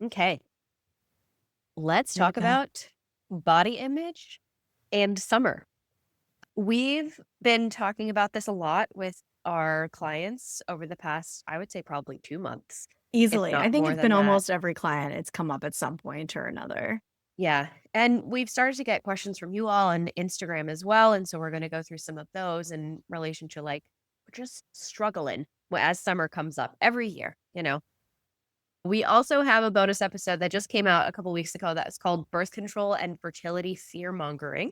Okay, let's Here we talk go. about body image and summer. We've been talking about this a lot with our clients over the past, I would say, probably 2 months, if Easily. I not think more it's been than that. almost every client, it's come up at some point or another. Yeah. And we've started to get questions from you all on Instagram as well. And so we're going to go through some of those in relation to like, we're just struggling as summer comes up every year. We also have a bonus episode that just came out a couple weeks ago that's called Birth Control and Fertility Fear Mongering,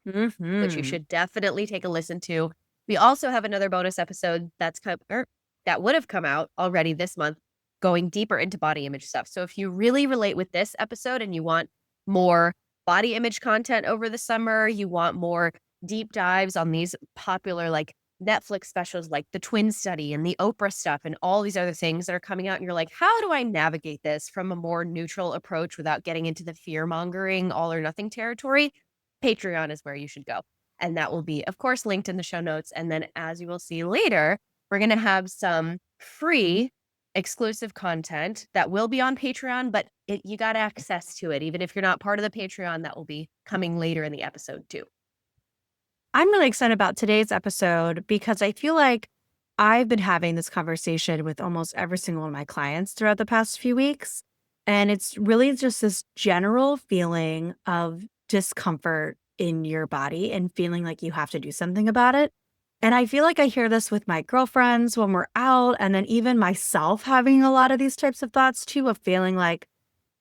which you Mhm. should definitely take a listen to. We also have another bonus episode that would have come out already this month, going deeper into body image stuff. So if you really relate with this episode and you want more body image content over the summer, you want more deep dives on these popular like Netflix specials like the Twin Study and the Oprah stuff and all these other things that are coming out and you're like, how do I navigate this from a more neutral approach without getting into the fear mongering all or nothing territory? Patreon is where you should go. And that will be, of course, linked in the show notes. And then, as you will see later, we're going to have some free exclusive content that will be on Patreon, but you got access to it. Even if you're not part of the Patreon, that will be coming later in the episode, too. I'm really excited about today's episode because I feel like I've been having this conversation with almost every single one of my clients throughout the past few weeks. And it's really just this general feeling of discomfort in your body and feeling like you have to do something about it. And I feel like I hear this with my girlfriends when we're out, and then even myself having a lot of these types of thoughts too, of feeling like,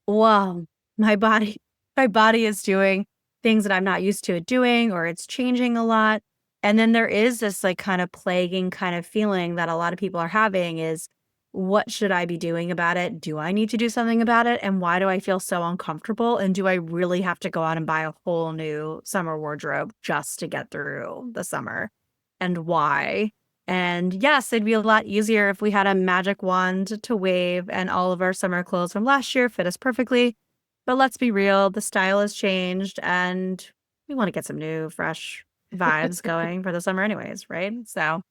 wow, my body my body is doing things that I'm not used to it doing, or it's changing a lot. And then there is this like kind of plaguing kind of feeling that a lot of people are having is, what should I be doing about it? Do I need to do something about it? And why do I feel so uncomfortable? And do I really have to go out and buy a whole new summer wardrobe just to get through the summer? And why? And yes, it'd be a lot easier if we had a magic wand to wave and all of our summer clothes from last year fit us perfectly. But let's be real, the style has changed and we want to get some new, fresh vibes going for the summer, anyways, right? So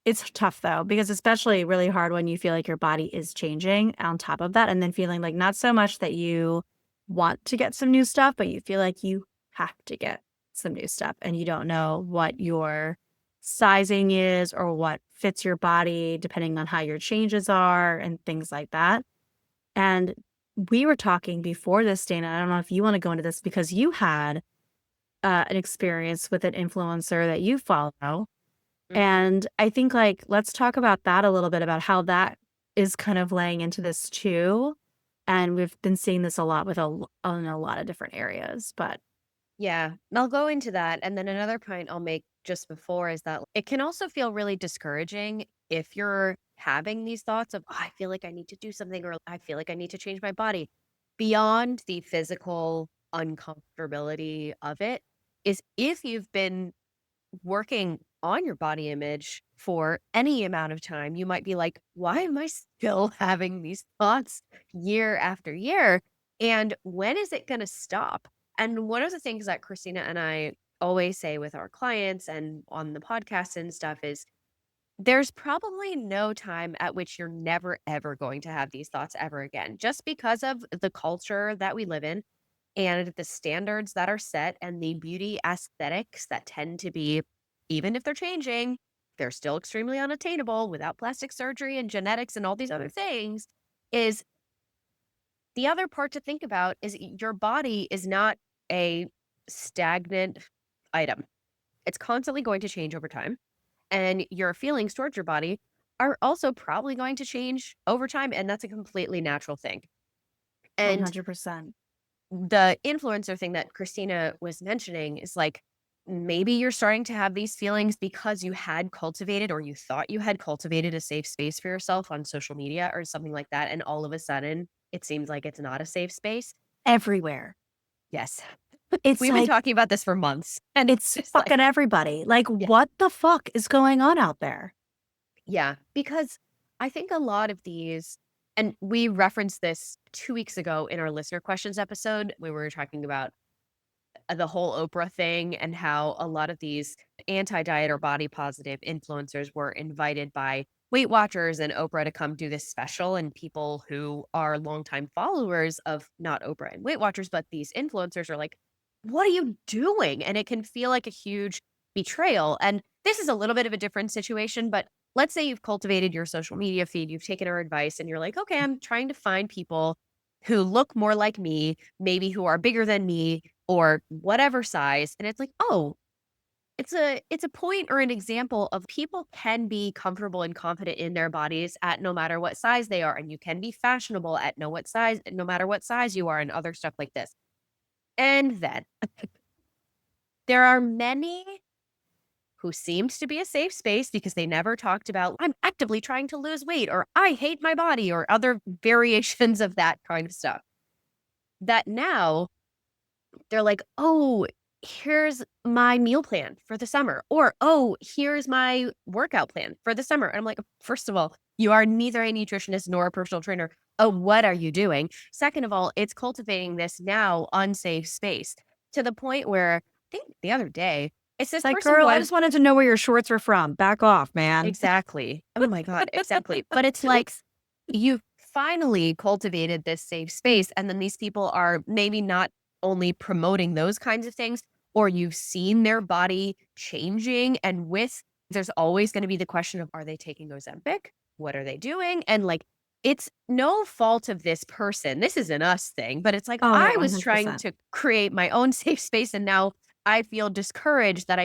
it's tough though, because especially really hard when you feel like your body is changing on top of that. And then feeling like not so much that you want to get some new stuff, but you feel like you have to get some new stuff and you don't know what your sizing is or what fits your body, depending on how your changes are and things like that. And we were talking before this, Dana. I don't know if you want to go into this because you had an experience with an influencer that you follow. Mhm. And I think, like, let's talk about that a little bit about how that is kind of laying into this too. And we've been seeing this a lot with in a lot of different areas. But Yeah, and I'll go into that. And then another point I'll make just before is that it can also feel really discouraging if you're having these thoughts of, "Oh, I feel like I need to do something or I feel like I need to change my body beyond the physical uncomfortability of it. Is if you've been working on your body image for any amount of time, you might be like, why am I still having these thoughts year after year? And when is it going to stop? And one of the things that Christina and I always say with our clients and on the podcast and stuff is there's probably no time at which you're never, ever going to have these thoughts ever again, just because of the culture that we live in and the standards that are set and the beauty aesthetics that tend to be, even if they're changing, they're still extremely unattainable without plastic surgery and genetics and all these other things. Is the other part to think about is your body is not a stagnant item. It's constantly going to change over time. And your feelings towards your body are also probably going to change over time. And that's a completely natural thing. And 100%. the influencer thing that Christina was mentioning is like, maybe you're starting to have these feelings because you had cultivated or you thought you had cultivated a safe space for yourself on social media or something like that. And all of a sudden, it seems like it's not a safe space. Everywhere. Yes. It's We've been like, talking about this for months. And it's it's just like, fucking everybody. Like, yeah, what the fuck is going on out there? yeah. Because I think a lot of these, and we referenced this 2 weeks ago in our listener questions episode, we were talking about the whole Oprah thing and how a lot of these anti-diet or body positive influencers were invited by Weight Watchers and Oprah to come do this special, and people who are longtime followers of not Oprah and Weight Watchers, but these influencers are like, "What are you doing?" And it can feel like a huge betrayal. And this is a little bit of a different situation, but let's say you've cultivated your social media feed, you've taken our advice, and you're like, "Okay, I'm trying to find people who look more like me, maybe who are bigger than me or whatever size." And it's like, "Oh, it's a point or an example of people can be comfortable and confident in their bodies at no matter what size they are, and you can be fashionable at no matter what size you are, and other stuff like this. And then there are many who seemed to be a safe space because they never talked about, I'm actively trying to lose weight, or I hate my body, or other variations of that kind of stuff. That now they're like, "Oh, here's my meal plan for the summer," or, "Oh, here's my workout plan for the summer." And I'm like, first of all, you are neither a nutritionist nor a personal trainer. Oh, what are you doing? Second of all, it's cultivating this now unsafe space to the point where I think the other day, it's It's this like, person girl, who I I've just wanted to know where your shorts were from. Back off, man. exactly. Oh my God, exactly. But it's like you've finally cultivated this safe space, and then these people are maybe not only promoting those kinds of things, or you've seen their body changing. And with there's always going to be the question of, are they taking Ozempic? What are they doing? And like, it's no fault of this person. This is an us thing, but it's like Oh, yeah, I was trying 100%. to create my own safe space, and now I feel discouraged that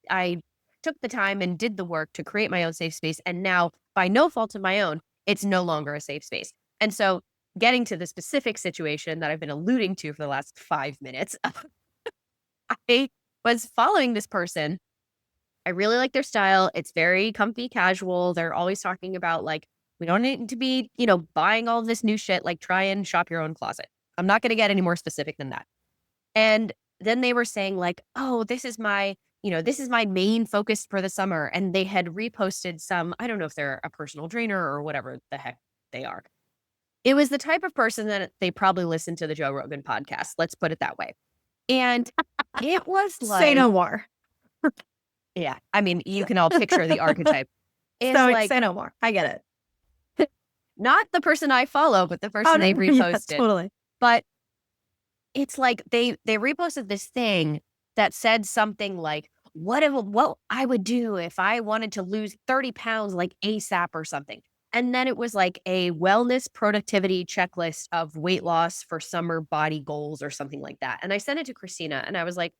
I took the time and did the work to create my own safe space. And now, by no fault of my own, it's no longer a safe space. And so, getting to the specific situation that I've been alluding to for the last 5 minutes, I was following this person. I really like their style. It's very comfy casual. They're always talking about, like, we don't need to be, buying all of this new shit. Like, try and shop your own closet. I'm not going to get any more specific than that. And then they were saying like, "Oh, this is my main focus for the summer." And they had reposted some, I don't know if they're a personal trainer or whatever the heck they are. It was the type of person that they probably listen to the Joe Rogan podcast. Let's put it that way. And it was Say like, no more. yeah, I mean, you can all picture the archetype. Is So like say no more. I get it. not the person I follow, but the Oh, person no, they yeah, reposted. totally. But it's like they reposted this thing that said something like, what I would do if I wanted to lose 30 pounds, like, ASAP or something. And then it was like a wellness productivity checklist of weight loss for summer body goals or something like that. And I sent it to Christina, and I was like,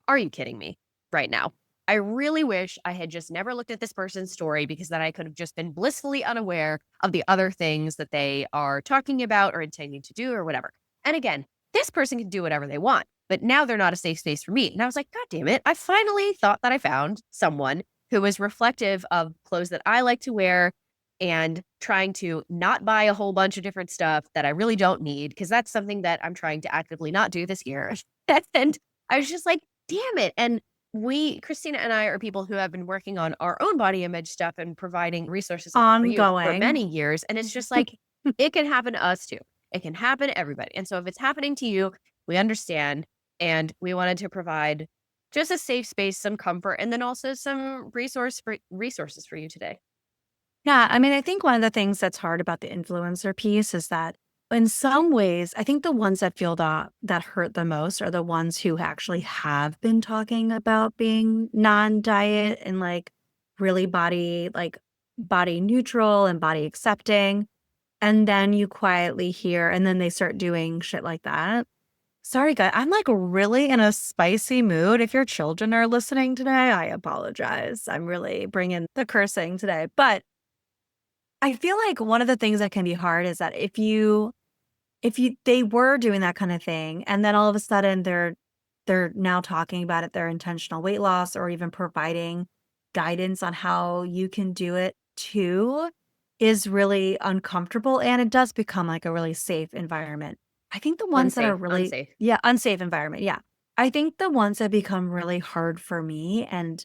"Are you kidding me right now?" I really wish I had just never looked at this person's story, because then I could have just been blissfully unaware of the other things that they are talking about or intending to do or whatever. And again, this person can do whatever they want, but now they're not a safe space for me. And I was like, "God damn it. I finally thought that I found someone who was reflective of clothes that I like to wear and trying to not buy a whole bunch of different stuff that I really don't need, because that's something that I'm trying to actively not do this year." And I was just like, damn it. And Christina and I are people who have been working on our own body image stuff and providing resources on for you for Ongoing. many years. And it's just like, it can happen to us too. It can happen to everybody. And so if it's happening to you, we understand. And we wanted to provide just a safe space, some comfort, and then also some resources for you today. Yeah, I mean, I think one of the things that's hard about the influencer piece is that in some ways, I think the ones that feel that hurt the most are the ones who actually have been talking about being non-diet and like really body neutral and body accepting. And then you quietly hear, and then they start doing shit like that. Sorry, guys, I'm like really in a spicy mood. If your children are listening today, I apologize. I'm really bringing the cursing today. But I feel like one of the things that can be hard is that if you they were doing that kind of thing and then all of a sudden they're now talking about it, their intentional weight loss or even providing guidance on how you can do it too is really uncomfortable and it does become like a really safe environment. I think the ones that are Unsafe, really unsafe. yeah, unsafe environment, yeah. I think the ones that become really hard for me and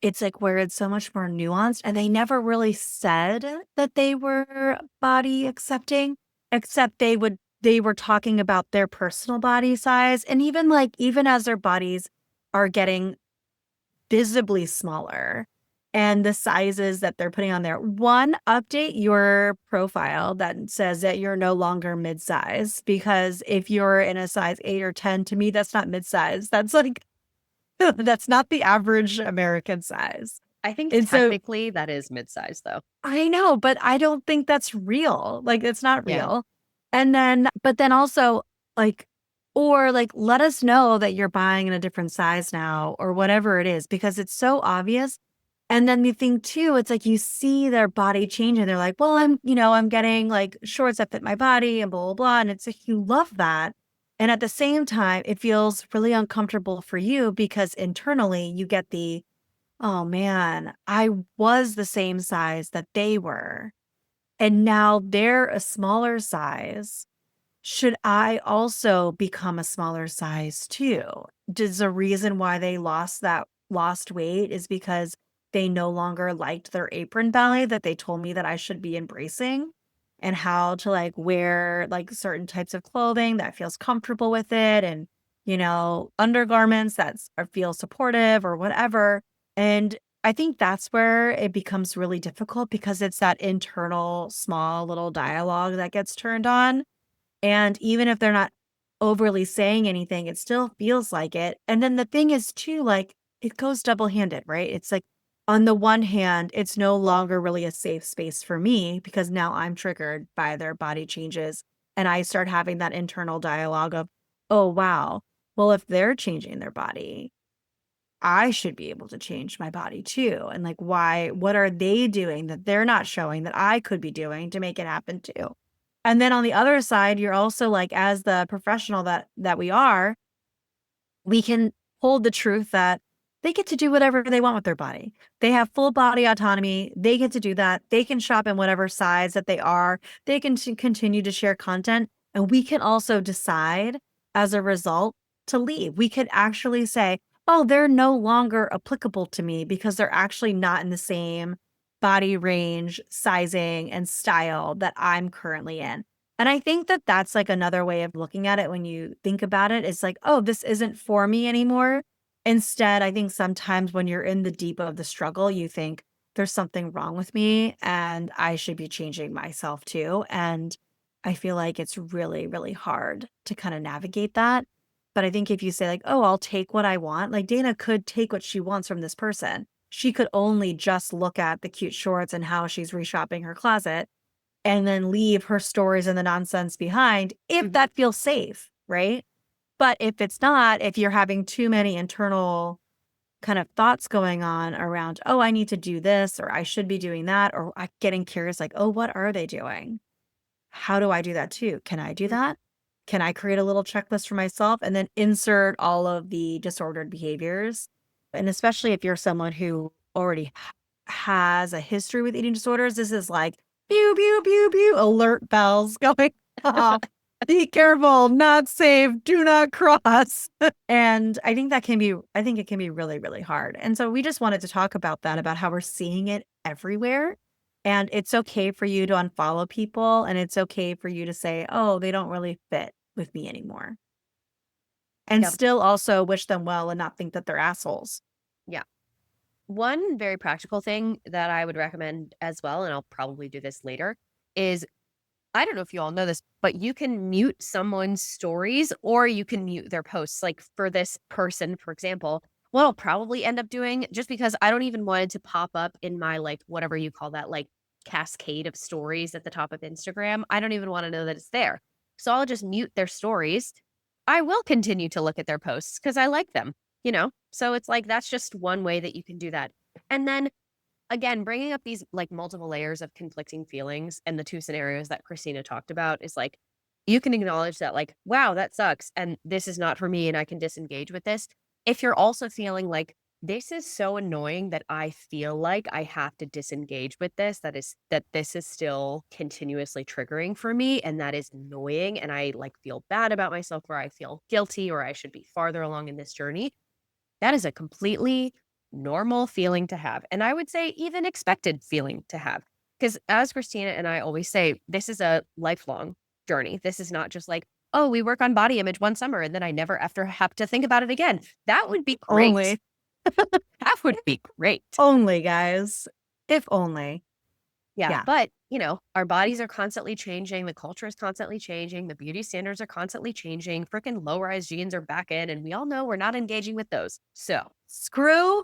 it's like where it's so much more nuanced, and they never really said that they were body accepting, except they were talking about their personal body size, and even as their bodies are getting visibly smaller, and the sizes that they're putting on there. One, update your profile that says that you're no longer mid-size, because if you're in a size 8 or 10, to me, that's not mid-size. That's like that's not the average American size. I think And so technically that is mid-size though. I know, but I don't think that's real. Like, it's not Yeah. real. And then, but then also, like, or like, let us know that you're buying in a different size now or whatever it is, because it's so obvious. And then the thing too, it's like you see their body change and they're like, well, I'm getting like shorts that fit my body and blah, blah, blah. And it's like, you love that. And at the same time, it feels really uncomfortable for you because internally you get the, oh man, I was the same size that they were, and now they're a smaller size. Should I also become a smaller size too? Does the reason why they lost weight is because they no longer liked their apron belly that they told me that I should be embracing, and how to like wear like certain types of clothing that feels comfortable with it, and undergarments that feel supportive or whatever. And I think that's where it becomes really difficult because it's that internal small little dialogue that gets turned on, and even if they're not overly saying anything, it still feels like it. And then the thing is too, like, it goes double-handed, right? It's like, on the one hand, it's no longer really a safe space for me because now I'm triggered by their body changes. And I start having that internal dialogue of, oh, wow, well, if they're changing their body, I should be able to change my body too. And like, what are they doing that they're not showing that I could be doing to make it happen too? And then on the other side, you're also like, as the professional that we are, we can hold the truth that they get to do whatever they want with their body. They have full body autonomy. They get to do that. They can shop in whatever size that they are. They can continue to share content. And we can also decide as a result to leave. We could actually say, oh, they're no longer applicable to me because they're actually not in the same body range, sizing, and style that I'm currently in. And I think that that's like another way of looking at it when you think about it. It's like, oh, this isn't for me anymore. Instead, I think sometimes when you're in the deep of the struggle, you think there's something wrong with me and I should be changing myself too. And I feel like it's really, really hard to kind of navigate that. But I think if you say, like, oh, I'll take what I want, like Dana could take what she wants from this person. She could only just look at the cute shorts and how she's reshopping her closet and then leave her stories and the nonsense behind if Mhm. that feels safe, right? But if it's not, if you're having too many internal kind of thoughts going on around, oh, I need to do this, or I should be doing that, or getting curious, like, oh, what are they doing? How do I do that too? Can I do Mm. that? Can I create a little checklist for myself and then insert all of the disordered behaviors? And especially if you're someone who already has a history with eating disorders, this is like pew, pew, pew, pew, alert bells going off. Be careful, not safe, do not cross. And I think it can be really, really hard. And so we just wanted to talk about that, about how we're seeing it everywhere. And it's okay for you to unfollow people. And it's okay for you to say, oh, they don't really fit with me anymore. And Yep. still also wish them well and not think that they're assholes. Yeah. One very practical thing that I would recommend as well, and I'll probably do this later, is I don't know if you all know this, but you can mute someone's stories or you can mute their posts. Like for this person, for example, what I'll probably end up doing, just because I don't even want it to pop up in my like whatever you call that, like cascade of stories at the top of Instagram. I don't even want to know that it's there. So I'll just mute their stories. I will continue to look at their posts because I like them, you know? So it's like that's just one way that you can do that. And then again, bringing up these like multiple layers of conflicting feelings and the two scenarios that Christina talked about is like, you can acknowledge that, like, wow, that sucks. And this is not for me. And I can disengage with this. If you're also feeling like, this is so annoying that I feel like I have to disengage with this, that this is still continuously triggering for me. And that is annoying. And I like feel bad about myself, or I feel guilty, or I should be farther along in this journey. That is a completely normal feeling to have, and I would say even expected feeling to have. Because as Christina and I always say, this is a lifelong journey. This is not just like, "Oh, we work on body image one summer and then I never after have to think about it again." That would be great. Only. That would be great. Only, guys. If only. Yeah, Yeah. but, our bodies are constantly changing, the culture is constantly changing, the beauty standards are constantly changing, freaking low-rise jeans are back in, and we all know we're not engaging with those. So, Screw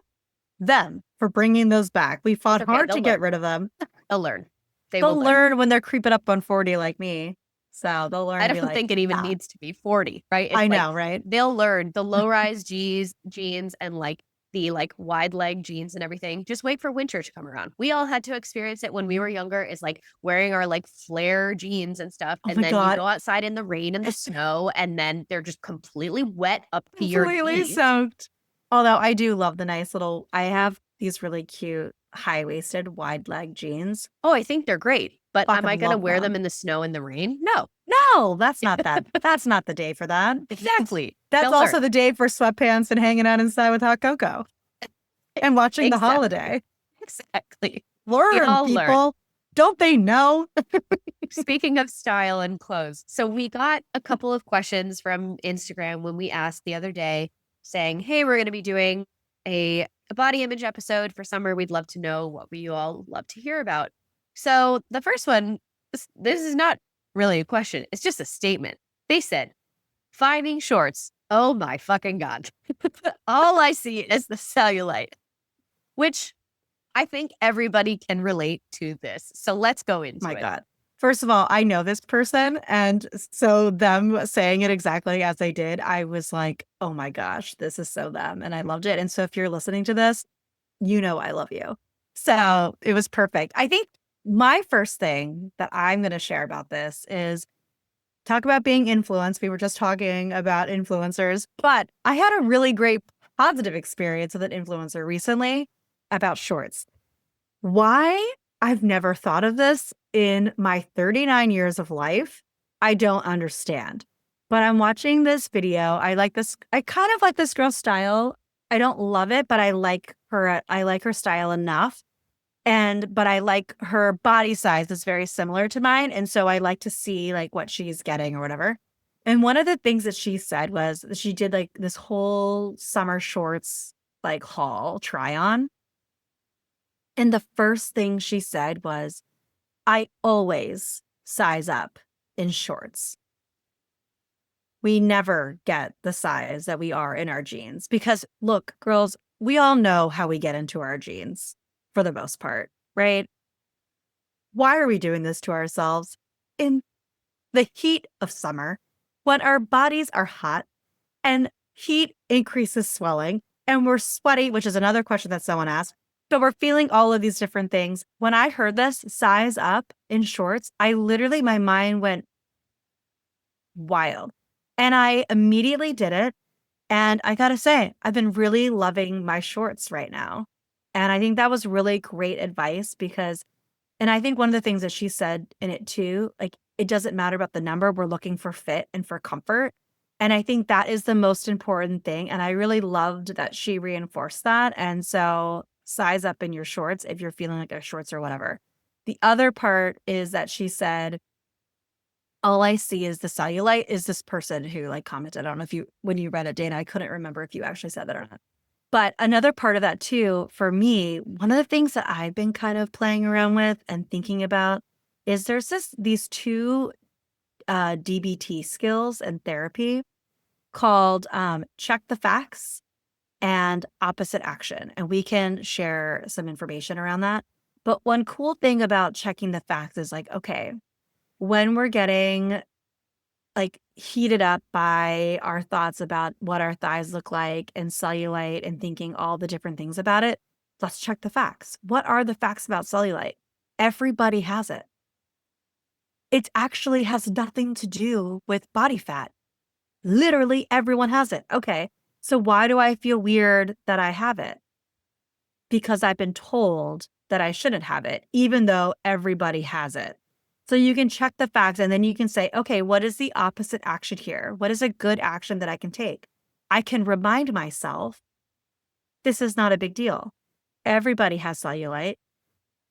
them for bringing those back. We it's fought okay, hard to they'll get learn. rid of them. They'll learn. They will They'll learn. learn when they're creeping up on 40 like me. So they'll learn I to be don't like, think it even nah. needs to be 40, right? It's I like know, right? they'll learn the low-rise jeans and like the like wide leg jeans and everything. Just wait for winter to come around. We all had to experience it when we were younger, is like wearing our like flare jeans and stuff. Oh And my then you God. go outside in the rain and the snow, and then they're just completely wet up to your Completely knees. soaked. Although I do love the nice little, I have these really cute high-waisted wide leg jeans. Oh, I think they're great. But am Fucking I going to love wear them them. in the snow and the rain? No. No, that's not that. That's not the day for that. Exactly. That's They'll also learn. the day for sweatpants and hanging out inside with hot cocoa and watching the Exactly. holiday. Exactly. We Learn, all learn. people. Don't they know? Speaking of style and clothes, so we got a couple of questions from Instagram when we asked the other day saying, hey, we're going to be doing a body image episode for summer. We'd love to know what we all love to hear about. So the first one, this is not really a question, it's just a statement. They said, finding shorts. Oh my fucking God. All I see is the cellulite, which I think everybody can relate to this. So let's go into My it. God. First of all, I know this person. And so them saying it exactly as they did, I was like, oh my gosh, this is so them. And I loved it. And so if you're listening to this, you know I love you. So it was perfect. I think my first thing that I'm going to share about this is talk about being influenced. We were just talking about influencers, but I had a really great positive experience with an influencer recently about shorts. Why? I've never thought of this in my 39 years of life. I don't understand. But I'm watching this video. I like this. I kind of like this girl's style. I don't love it, but I like her. I like her style enough. But I like her body size is very similar to mine. And so I like to see like what she's getting or whatever. And one of the things that she said was that she did like this whole summer shorts like haul try on. And the first thing she said was, I always size up in shorts. We never get the size that we are in our jeans because look, girls, we all know how we get into our jeans for the most part, right? Why are we doing this to ourselves in the heat of summer when our bodies are hot and heat increases swelling and we're sweaty, which is another question that someone asked. So we're feeling all of these different things. When I heard this size up in shorts, my mind went wild. And I immediately did it. And I gotta say, I've been really loving my shorts right now. And I think that was really great advice and I think one of the things that she said in it too, like, it doesn't matter about the number. We're looking for fit and for comfort. And I think that is the most important thing. And I really loved that she reinforced that. And so size up in your shorts if you're feeling like a shorts or whatever. The other part is that she said, all I see is the cellulite is this person who like commented. I don't know if when you read it, Dana, I couldn't remember if you actually said that or not. But another part of that too, for me, one of the things that I've been kind of playing around with and thinking about is there's these two DBT skills and therapy called check the facts and opposite action. And we can share some information around that. But one cool thing about checking the facts is like, okay, when we're getting like heated up by our thoughts about what our thighs look like and cellulite and thinking all the different things about it, let's check the facts. What are the facts about cellulite? Everybody has it. It actually has nothing to do with body fat. Literally everyone has it. Okay. So why do I feel weird that I have it? Because I've been told that I shouldn't have it, even though everybody has it. So you can check the facts and then you can say, okay, what is the opposite action here? What is a good action that I can take? I can remind myself, this is not a big deal. Everybody has cellulite.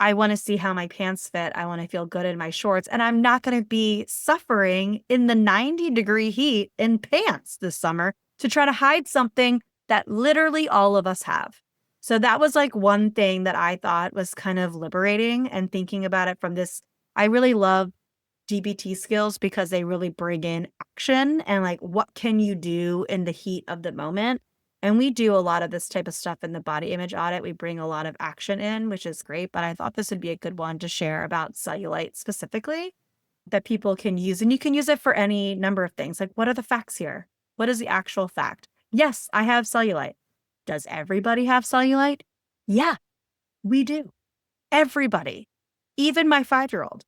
I want to see how my pants fit. I want to feel good in my shorts. And I'm not going to be suffering in the 90-degree heat in pants this summer to try to hide something that literally all of us have. So that was like one thing that I thought was kind of liberating and thinking about it from this. I really love DBT skills because they really bring in action and like what can you do in the heat of the moment. And we do a lot of this type of stuff in the body image audit. We bring a lot of action in, which is great. But I thought this would be a good one to share about cellulite specifically that people can use. And you can use it for any number of things. Like, what are the facts here? What is the actual fact? Yes, I have cellulite. Does everybody have cellulite? Yeah, we do. Everybody, even my 5-year-old.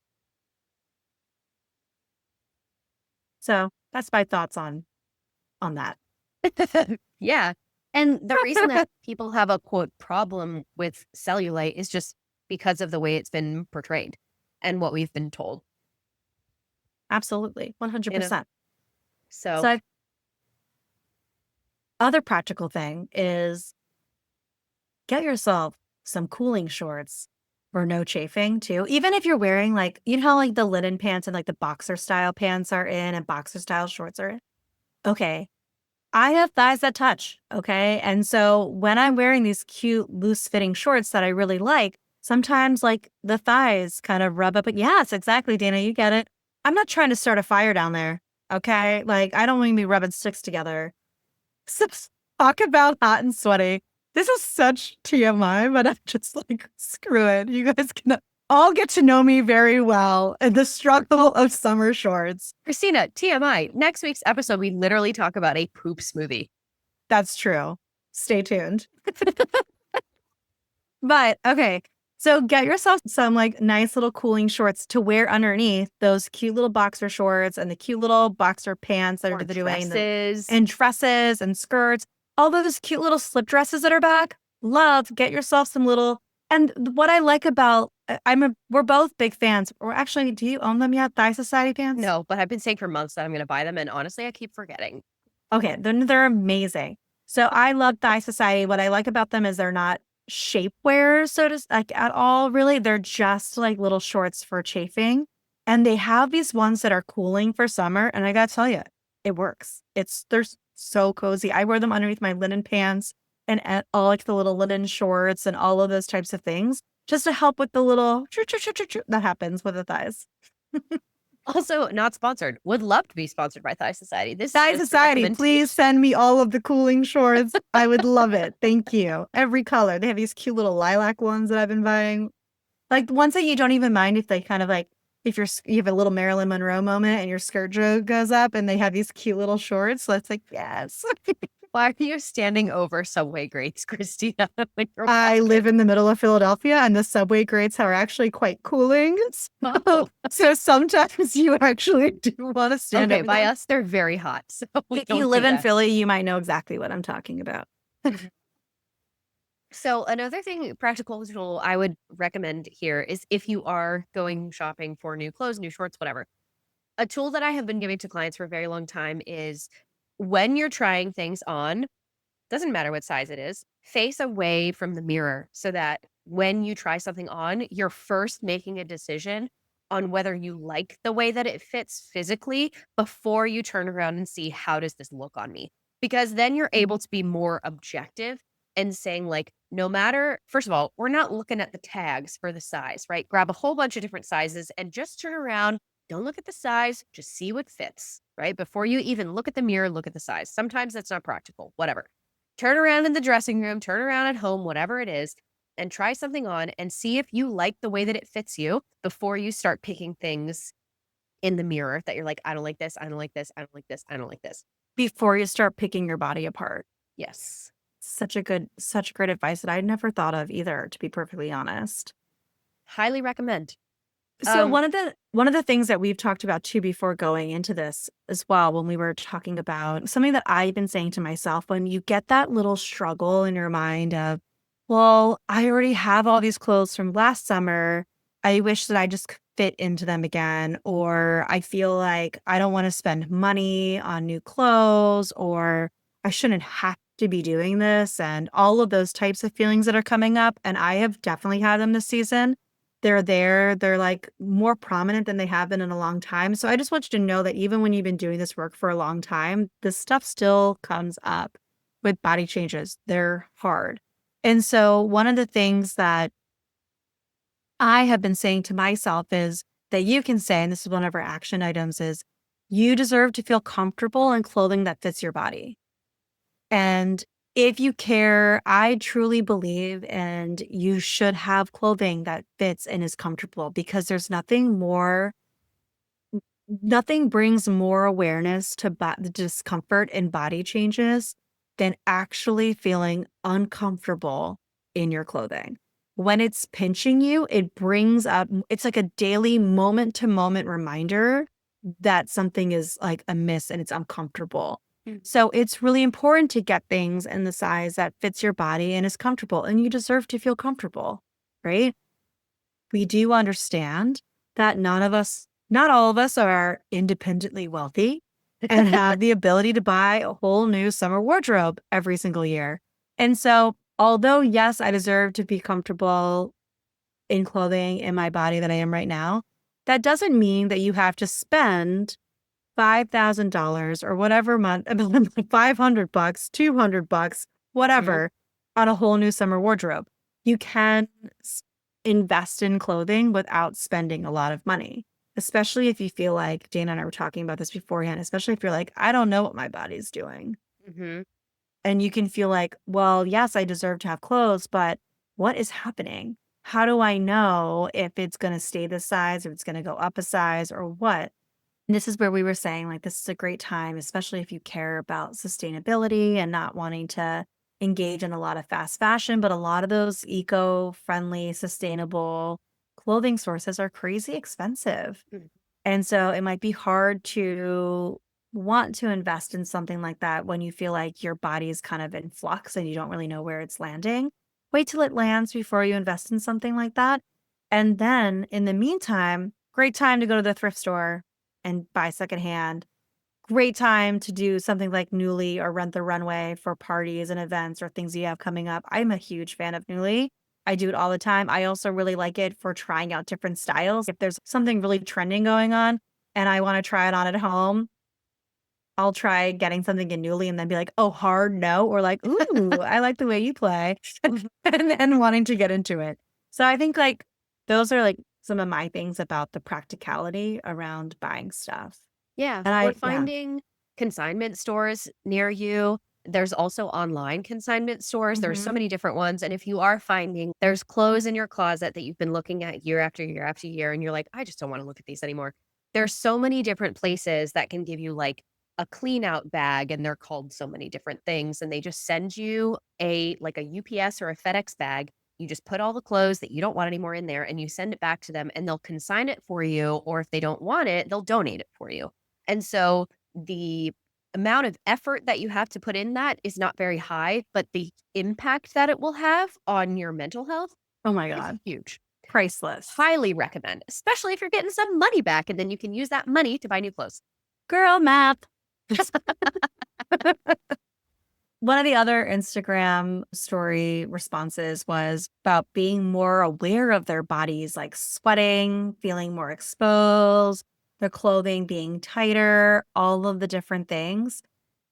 So that's my thoughts on that. Yeah. And the reason that people have a quote problem with cellulite is just because of the way it's been portrayed and what we've been told, Absolutely, you know? 100%. So, So other practical thing is get yourself some cooling shorts for no chafing too. Even if you're wearing like, you know how like the linen pants and like the boxer style pants are in and boxer style shorts are in? Okay. I have thighs that touch. Okay. And so when I'm wearing these cute loose fitting shorts that I really like, sometimes like the thighs kind of rub up. Yes, exactly, Dana. You get it. I'm not trying to start a fire down there. Okay. Like I don't want to be rubbing sticks together. So talk about hot and sweaty. This is such TMI, but I'm just like, screw it. You guys can all get to know me very well in the struggle of summer shorts. Christina, TMI, next week's episode, we literally talk about a poop smoothie. That's true. Stay tuned. But okay. So get yourself some like nice little cooling shorts to wear underneath those cute little boxer shorts and the cute little boxer pants that Or are doing the dresses. and dresses and skirts, all those cute little slip dresses that are back. Love, get yourself some little and what I like about we're both big fans. Or actually, do you own them yet? Thigh Society pants? No, but I've been saying for months that I'm going to buy them. And honestly, I keep forgetting. Okay, then they're amazing. So I love Thigh Society. What I like about them is they're not shapewear, so to like at all, really. They're just like little shorts for chafing. And they have these ones that are cooling for summer. And I gotta tell you, it works. They're so cozy. I wear them underneath my linen pants and at all like the little linen shorts and all of those types of things, just to help with the little that happens with the thighs. Also, not sponsored. Would love to be sponsored by Thigh Society. This is Thigh just a Society, please recommendation. send me all of the cooling shorts. I would love it. Thank you. Every color. They have these cute little lilac ones that I've been buying. Like the ones that you don't even mind if they kind of like, if you have a little Marilyn Monroe moment and your skirt goes up and they have these cute little shorts. So it's like, yes. Why are you standing over subway grates, Christina, when you're I live walking? in the middle of Philadelphia and the subway grates are actually quite cooling. So, Oh, so sometimes you actually do want to stand okay. over By them. us, they're very hot. So we If you don't live do in that. Philly, you might know exactly what I'm talking about. So another thing, practical tool I would recommend here is if you are going shopping for new clothes, new shorts, whatever. A tool that I have been giving to clients for a very long time is when you're trying things on, doesn't matter what size it is, face away from the mirror so that when you try something on, you're first making a decision on whether you like the way that it fits physically before you turn around and see how does this look on me? Because then you're able to be more objective and saying like no matter first of all, we're not looking at the tags for the size, right? Grab a whole bunch of different sizes and just turn around, don't look at the size, just see what fits, right? Before you even look at the mirror, look at the size. Sometimes that's not practical, whatever. Turn around in the dressing room, turn around at home, whatever it is, and try something on and see if you like the way that it fits you before you start picking things in the mirror that you're like, I don't like this, I don't like this, I don't like this, I don't like this. Before you start picking your body apart. Yes. Such great advice that I'd never thought of either, to be perfectly honest. Highly recommend. So Um, one of the things that we've talked about too before going into this as well, when we were talking about something that I've been saying to myself, when you get that little struggle in your mind of, well, I already have all these clothes from last summer. I wish that I just could fit into them again. Or I feel like I don't want to spend money on new clothes, or I shouldn't have to be doing this. And all of those types of feelings that are coming up. And I have definitely had them this season. They're there. They're, like, more prominent than they have been in a long time. So I just want you to know that even when you've been doing this work for a long time, this stuff still comes up, with body changes. They're hard. And so one of the things that I have been saying to myself is that you can say, and this is one of our action items, is you deserve to feel comfortable in clothing that fits your body. And if you care, I truly believe, and you should have clothing that fits and is comfortable because there's nothing brings more awareness to the discomfort and body changes than actually feeling uncomfortable in your clothing. When it's pinching you, it brings up, it's like a daily moment to moment reminder that something is like amiss and it's uncomfortable. Mm. So it's really important to get things in the size that fits your body and is comfortable, and you deserve to feel comfortable, right? We do understand that not all of us are independently wealthy and have the ability to buy a whole new summer wardrobe every single year. And so, although, yes, I deserve to be comfortable in clothing in my body that I am right now, that doesn't mean that you have to spend $5,000 or whatever month, 500 bucks, 200 bucks, Mhm. whatever, on a whole new summer wardrobe. You can s- invest in clothing without spending a lot of money, especially if you feel like Dana and I were talking about this beforehand, especially if you're like, I don't know what my body's doing. Mhm. And you can feel like, well, yes, I deserve to have clothes, but what is happening? How do I know if it's going to stay this size, if it's going to go up a size, or what? And this is where we were saying, like, this is a great time, especially if you care about sustainability and not wanting to engage in a lot of fast fashion. But a lot of those eco friendly, sustainable clothing sources are crazy expensive. Mm. And so it might be hard to want to invest in something like that when you feel like your body is kind of in flux and you don't really know where it's landing. Wait till it lands before you invest in something like that. And then in the meantime, great time to go to the thrift store and buy secondhand. Great time to do something like Nuuly or Rent the Runway for parties and events or things you have coming up. I'm a huge fan of Nuuly. I do it all the time. I also really like it for trying out different styles. If there's something really trending going on and I want to try it on at home, I'll try getting something in Nuuly and then be like, oh, hard no, or like, ooh, I like the way you play, and then wanting to get into it. So I think like those are like some of my things about the practicality around buying stuff. Yeah, And or yeah. finding consignment stores near you. There's also online consignment stores. There's so Mhm. many different ones. And if you are finding there's clothes in your closet that you've been looking at year after year after year, and you're like, I just don't want to look at these anymore. There's so many different places that can give you like a clean out bag, and they're called so many different things. And they just send you a like a UPS or a FedEx bag. You just put all the clothes that you don't want anymore in there and you send it back to them and they'll consign it for you. Or if they don't want it, they'll donate it for you. And so the amount of effort that you have to put in that is not very high, but the impact that it will have on your mental health Oh my is god. huge. Priceless. Highly recommend, especially if you're getting some money back and then you can use that money to buy new clothes. Girl math. One of the other Instagram story responses was about being more aware of their bodies, like sweating, feeling more exposed, their clothing being tighter, all of the different things.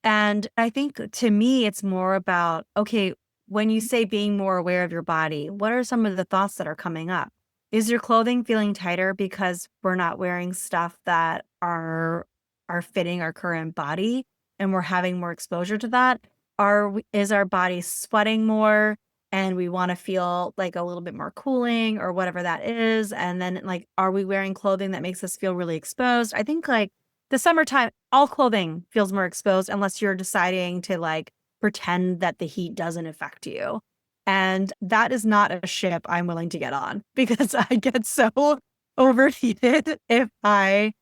And I think to me, it's more about, okay, when you say being more aware of your body, what are some of the thoughts that are coming up? Is your clothing feeling tighter because we're not wearing stuff that are fitting our current body and we're having more exposure to that? Is our body sweating more and we want to feel like a little bit more cooling or whatever that is? And then like, are we wearing clothing that makes us feel really exposed? I think like the summertime, all clothing feels more exposed unless you're deciding to like pretend that the heat doesn't affect you. And that is not a ship I'm willing to get on because I get so overheated if I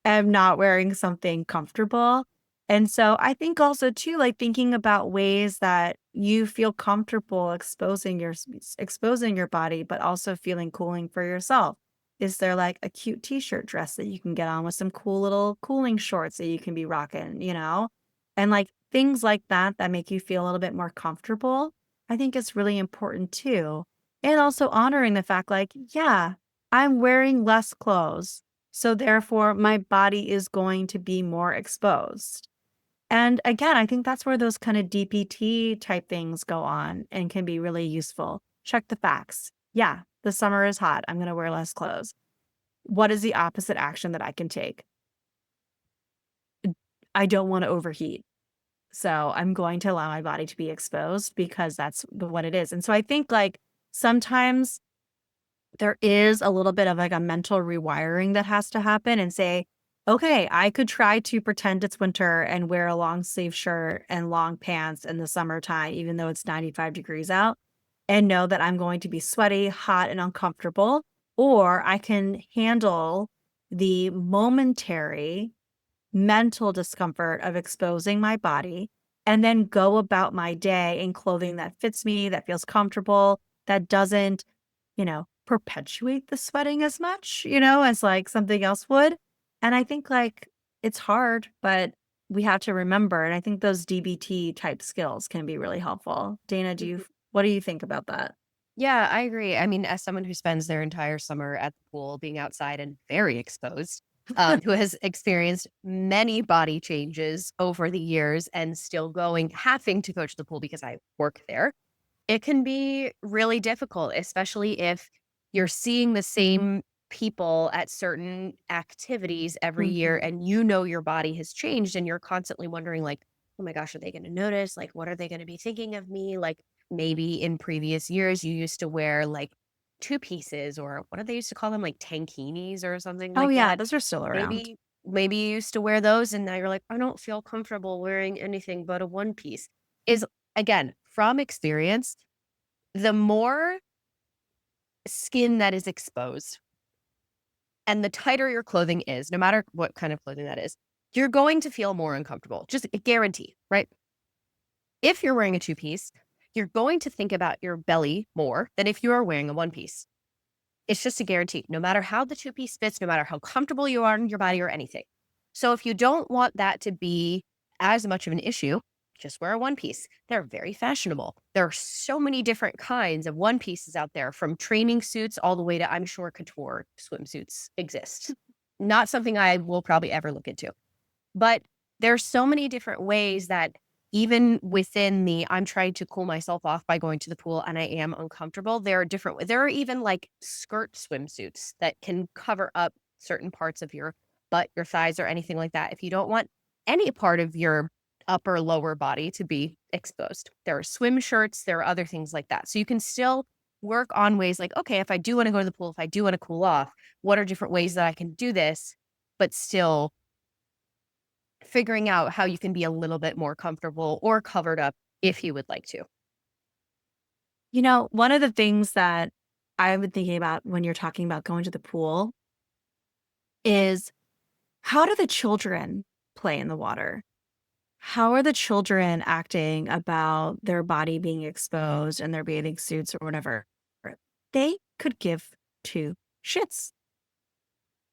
am not wearing something comfortable. And so I think also too, like thinking about ways that you feel comfortable exposing your body, but also feeling cooling for yourself. Is there like a cute t-shirt dress that you can get on with some cool little cooling shorts that you can be rocking, you know? And like things like that that make you feel a little bit more comfortable, I think it's really important too. And also honoring the fact like, yeah, I'm wearing less clothes so therefore, my body is going to be more exposed. And again, I think that's where those kind of DPT type things go on and can be really useful. Check the facts. Yeah, the summer is hot. I'm going to wear less clothes. What is the opposite action that I can take? I don't want to overheat. So I'm going to allow my body to be exposed because that's what it is. And so I think like sometimes there is a little bit of like a mental rewiring that has to happen and say, okay, I could try to pretend it's winter and wear a long sleeve shirt and long pants in the summertime, even though it's 95 degrees out, and know that I'm going to be sweaty, hot, and uncomfortable. Or I can handle the momentary mental discomfort of exposing my body and then go about my day in clothing that fits me, that feels comfortable, that doesn't, perpetuate the sweating as much, as like something else would. And I think like it's hard, but we have to remember. And I think those DBT type skills can be really helpful. Dana, what do you think about that? Yeah, I agree. I mean, as someone who spends their entire summer at the pool being outside and very exposed, who has experienced many body changes over the years and still having to go to the pool because I work there, it can be really difficult, especially if you're seeing the same people at certain activities every year Mhm. and you know your body has changed and you're constantly wondering like, "Oh my gosh, are they gonna notice? Like, what are they gonna be thinking of me?" Like, maybe in previous years, you used to wear, like, 2 pieces or what do they used to call them? Like, tankinis or something Oh, like yeah, that. those are still around. Maybe you used to wear those and now you're like, "I don't feel comfortable wearing anything but a one piece." Is again, from experience, the more skin that is exposed and the tighter your clothing is, no matter what kind of clothing that is, you're going to feel more uncomfortable. Just a guarantee, right? If you're wearing a two piece, you're going to think about your belly more than if you are wearing a one piece. It's just a guarantee, no matter how the two piece fits, no matter how comfortable you are in your body or anything. So if you don't want that to be as much of an issue, just wear a one piece. They're very fashionable. There are so many different kinds of one pieces out there, from training suits all the way to, I'm sure, couture swimsuits exist. Not something I will probably ever look into. But there's so many different ways that even within the I'm trying to cool myself off by going to the pool and I am uncomfortable, there are even like skirt swimsuits that can cover up certain parts of your butt, your thighs, or anything like that. If you don't want any part of your upper lower body to be exposed. There are swim shirts, there are other things like that. So you can still work on ways like, okay, if I do want to go to the pool, if I do want to cool off, what are different ways that I can do this, but still figuring out how you can be a little bit more comfortable or covered up if you would like to. One of the things that I've been thinking about when you're talking about going to the pool is how do the children play in the water? How are the children acting about their body being exposed in their bathing suits or whatever? They could give two shits.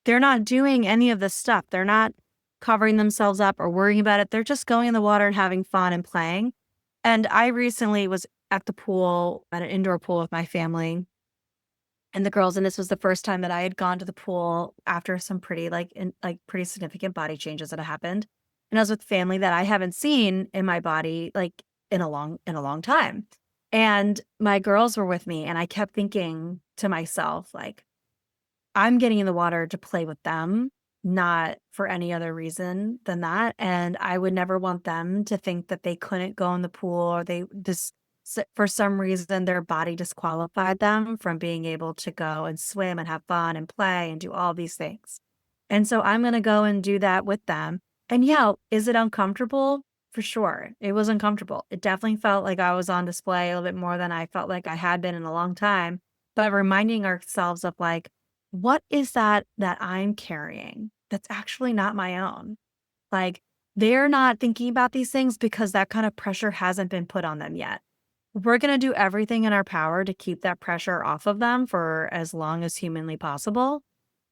They're not doing any of this stuff. They're not covering themselves up or worrying about it. They're just going in the water and having fun and playing. And I recently was at the pool, at an indoor pool with my family and the girls, and this was the first time that I had gone to the pool after some pretty significant body changes that had happened. And I was with family that I haven't seen in my body like in a long time. And my girls were with me and I kept thinking to myself like I'm getting in the water to play with them, not for any other reason than that, and I would never want them to think that they couldn't go in the pool or they this for some reason, their body disqualified them from being able to go and swim and have fun and play and do all these things. And so I'm gonna go and do that with them. And yeah, is it uncomfortable? For sure. It was uncomfortable. It definitely felt like I was on display a little bit more than I felt like I had been in a long time. But reminding ourselves of like, what is that I'm carrying that's actually not my own? Like, they're not thinking about these things because that kind of pressure hasn't been put on them yet. We're going to do everything in our power to keep that pressure off of them for as long as humanly possible.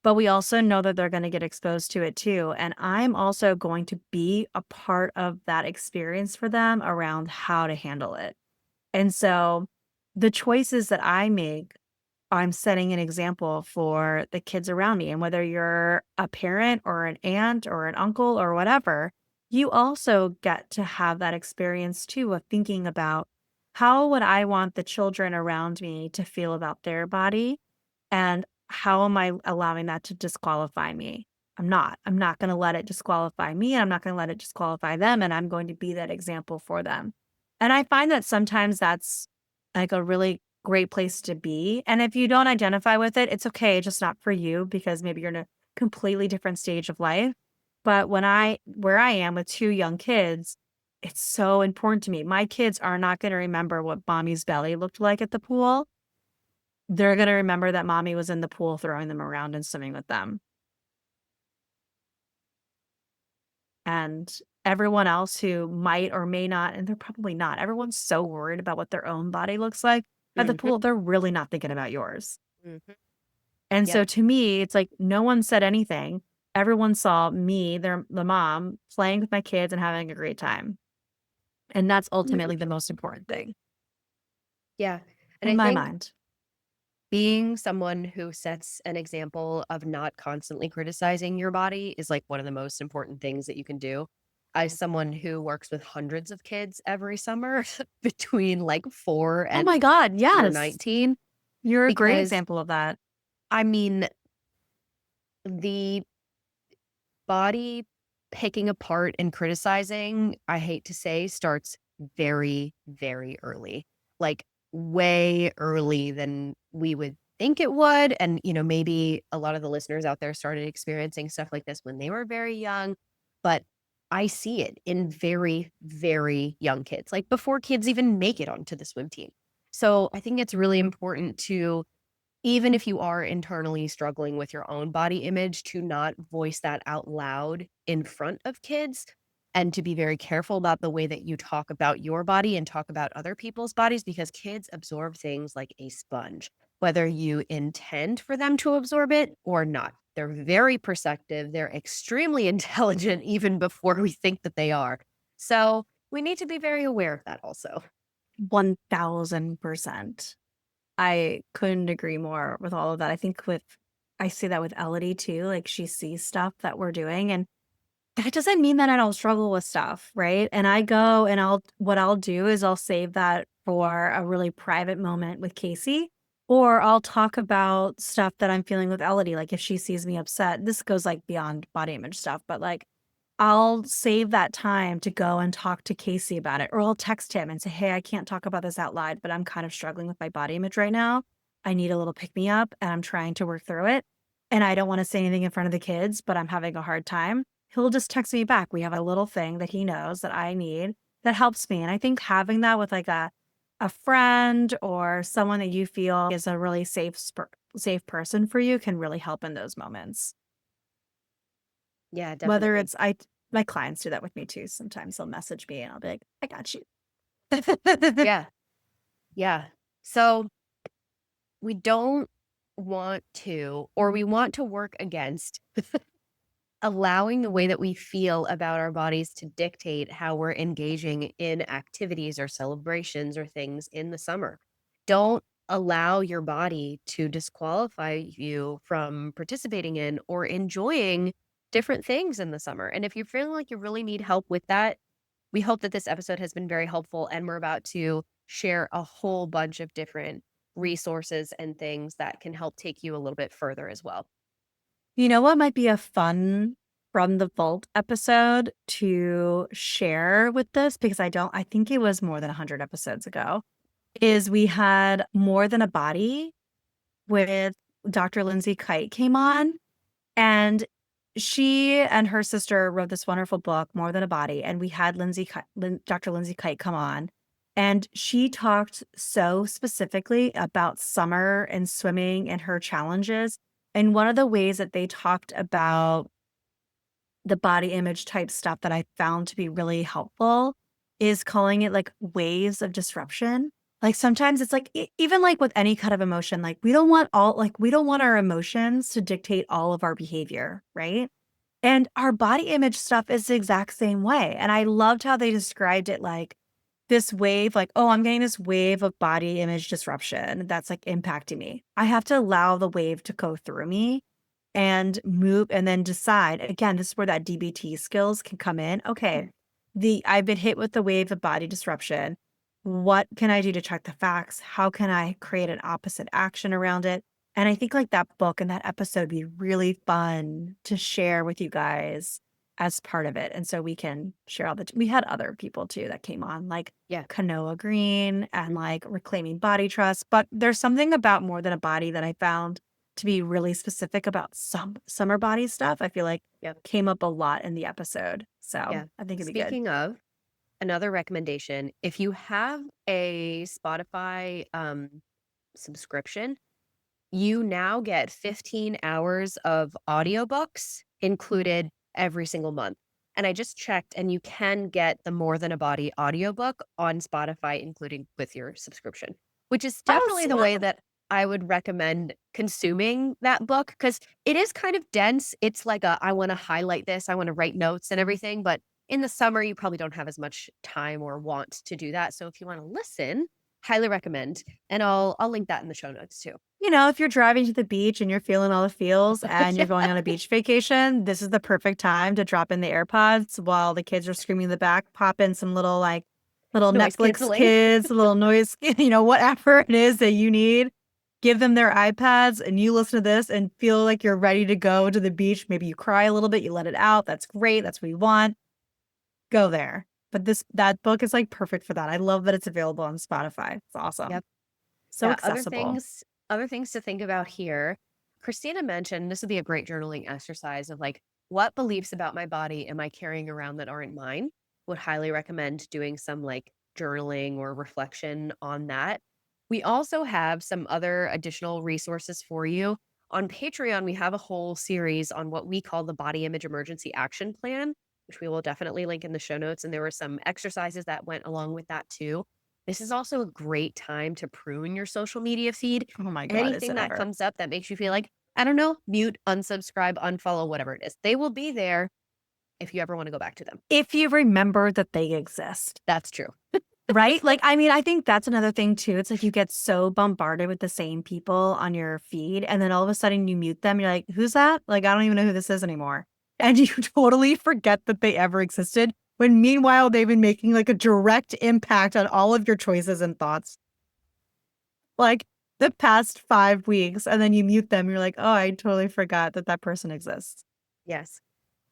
But we also know that they're going to get exposed to it too. And I'm also going to be a part of that experience for them around how to handle it. And so the choices that I make, I'm setting an example for the kids around me. And whether you're a parent or an aunt or an uncle or whatever, you also get to have that experience too of thinking about how would I want the children around me to feel about their body and how am I allowing that to disqualify me? I'm not. I'm not going to let it disqualify me and I'm not going to let it disqualify them and I'm going to be that example for them. And I find that sometimes that's like a really great place to be. And if you don't identify with it, it's okay, it's just not for you because maybe you're in a completely different stage of life. But where I am with 2 young kids, it's so important to me. My kids are not gonna remember what mommy's belly looked like at the pool. They're gonna remember that mommy was in the pool throwing them around and swimming with them. And everyone else who might or may not, and they're probably not, everyone's so worried about what their own body looks like at the Mhm, pool, they're really not thinking about yours. mhm. And Yep. so to me, it's like no one said anything. Everyone saw me, the mom, playing with my kids and having a great time. And that's ultimately the most important thing Yeah, and in I my think mind. being someone who sets an example of not constantly criticizing your body is, like, one of the most important things that you can do. As someone who works with hundreds of kids every summer between, like, 4 Oh and my god, 18 or yes. 19, You're a great because, example of that. I mean, the body picking apart and criticizing, I hate to say, starts very, very early. Like, way early than we would think it would, and, maybe a lot of the listeners out there started experiencing stuff like this when they were very young, but I see it in very, very young kids, like, before kids even make it onto the swim team. So, I think it's really important to, even if you are internally struggling with your own body image, to not voice that out loud in front of kids, and to be very careful about the way that you talk about your body and talk about other people's bodies, because kids absorb things like a sponge, whether you intend for them to absorb it or not. They're very perceptive. They're extremely intelligent even before we think that they are. So we need to be very aware of that also. 1000%. I couldn't agree more with all of that. I see that with Elodie too. Like she sees stuff that we're doing and that doesn't mean that I don't struggle with stuff, right? And I go and what I'll do is I'll save that for a really private moment with Casey, or I'll talk about stuff that I'm feeling with Elodie. Like if she sees me upset, this goes like beyond body image stuff, but like I'll save that time to go and talk to Casey about it, or I'll text him and say, "Hey, I can't talk about this out loud, but I'm kind of struggling with my body image right now. I need a little pick me up and I'm trying to work through it. And I don't want to say anything in front of the kids, but I'm having a hard time." He'll just text me back. We have a little thing that he knows that I need that helps me. And I think having that with like a friend or someone that you feel is a really safe person for you can really help in those moments. Yeah, Whether definitely. it's my clients do that with me too. Sometimes they'll message me and I'll be like, "I got you." Yeah, yeah. So we don't want to, or we want to work against allowing the way that we feel about our bodies to dictate how we're engaging in activities or celebrations or things in the summer. Don't allow your body to disqualify you from participating in or enjoying different things in the summer. And if you're feeling like you really need help with that, we hope that this episode has been very helpful, and we're about to share a whole bunch of different resources and things that can help take you a little bit further as well. You know what might be a fun from the vault episode to share with this because I think it was more than 100 episodes ago, is we had More Than a Body with Dr. Lindsay Kite came on. And she and her sister wrote this wonderful book, More Than a Body, and we had Dr. Lindsay Kite come on, and she talked so specifically about summer and swimming and her challenges. And one of the ways that they talked about the body image type stuff that I found to be really helpful is calling it like waves of disruption. Like sometimes it's like even like with any kind of emotion, like we don't want our emotions to dictate all of our behavior, right? And our body image stuff is the exact same way. And I loved how they described it like this wave, like, oh, I'm getting this wave of body image disruption that's like impacting me. I have to allow the wave to go through me and move and then decide. Again, this is where that DBT skills can come in. Okay, I've been hit with the wave of body disruption. What can I do to check the facts? How can I create an opposite action around it? And I think like that book and that episode would be really fun to share with you guys as part of it. And so we can share we had other people too that came on, like Yeah. Kanoa Green and like reclaiming body trust. But there's something about more than a body that I found to be really specific about some summer body stuff. I feel like Yep. came up a lot in the episode. So Yeah. I think it'd be good. Speaking of, another recommendation, if you have a Spotify subscription, you now get 15 hours of audiobooks included every single month. And I just checked, and you can get the More Than a Body audiobook on Spotify, including with your subscription, which is Oh, definitely the way snap. that I would recommend consuming that book because it is kind of dense. It's like I want to highlight this, I want to write notes and everything. But in the summer, you probably don't have as much time or want to do that. So if you want to listen, highly recommend. And I'll link that in the show notes too. If you're driving to the beach and you're feeling all the feels and you're going on a beach vacation, this is the perfect time to drop in the AirPods while the kids are screaming in the back, pop in some little Noise Netflix canceling. kids, a little noise, whatever it is that you need. Give them their iPads and you listen to this and feel like you're ready to go to the beach. Maybe you cry a little bit, you let it out. That's great. That's what you want. Go there. But that book is like perfect for that. I love that it's available on Spotify. It's awesome. Yep. So Yeah, accessible. other things to think about here. Christina mentioned this would be a great journaling exercise of like, what beliefs about my body am I carrying around that aren't mine? Would highly recommend doing some like journaling or reflection on that. We also have some other additional resources for you. On Patreon, we have a whole series on what we call the Body Image Emergency Action Plan, which we will definitely link in the show notes. And there were some exercises that went along with that too. This is also a great time to prune your social media feed. Oh my God, is Anything it that ever? comes up that makes you feel like, I don't know, mute, unsubscribe, unfollow, whatever it is. They will be there if you ever want to go back to them. If you remember that they exist, That's true. right? Like, I mean, I think that's another thing too. It's like you get so bombarded with the same people on your feed, and then all of a sudden you mute them. You're like, who's that? Like, I don't even know who this is anymore. And you totally forget that they ever existed. When meanwhile, they've been making like a direct impact on all of your choices and thoughts, like the past 5 weeks. And then you mute them. You're like, oh, I totally forgot that that person exists. Yes.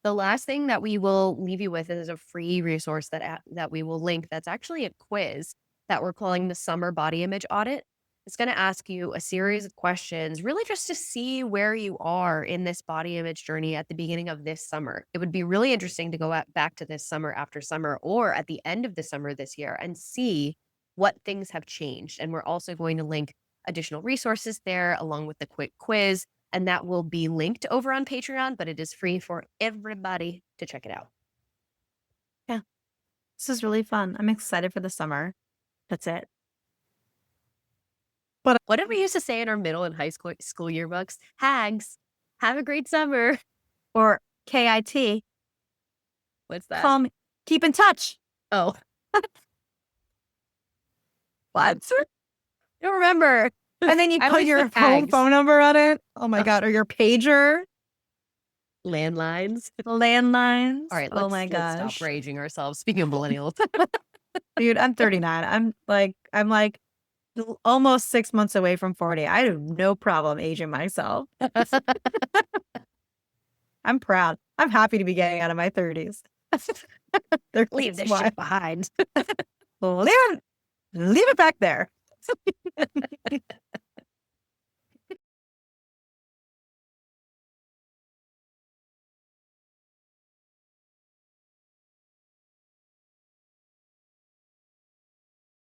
The last thing that we will leave you with is a free resource that we will link. That's actually a quiz that we're calling the Summer Body Image Audit. It's going to ask you a series of questions, really just to see where you are in this body image journey at the beginning of this summer. It would be really interesting to go back to this summer after summer or at the end of the summer this year and see what things have changed. And we're also going to link additional resources there along with the quick quiz, and that will be linked over on Patreon, but it is free for everybody to check it out. Yeah, this is really fun. I'm excited for the summer. That's it. But What did we used to say in our middle and high school yearbooks? Hags, have a great summer. or KIT, What's that? call me, keep in touch. Oh, What? I don't remember. And then you I put always your put home hags. phone number on it. Oh my Ugh, God. Or your pager, landlines. All landlines. right, Oh let's my stop gosh. raging ourselves. Speaking of millennials. Dude, I'm 39. I'm like almost 6 months away from 40. I have no problem aging myself. I'm proud. I'm happy to be getting out of my 30s. Leave 30s, this why? shit behind. Leave it back there.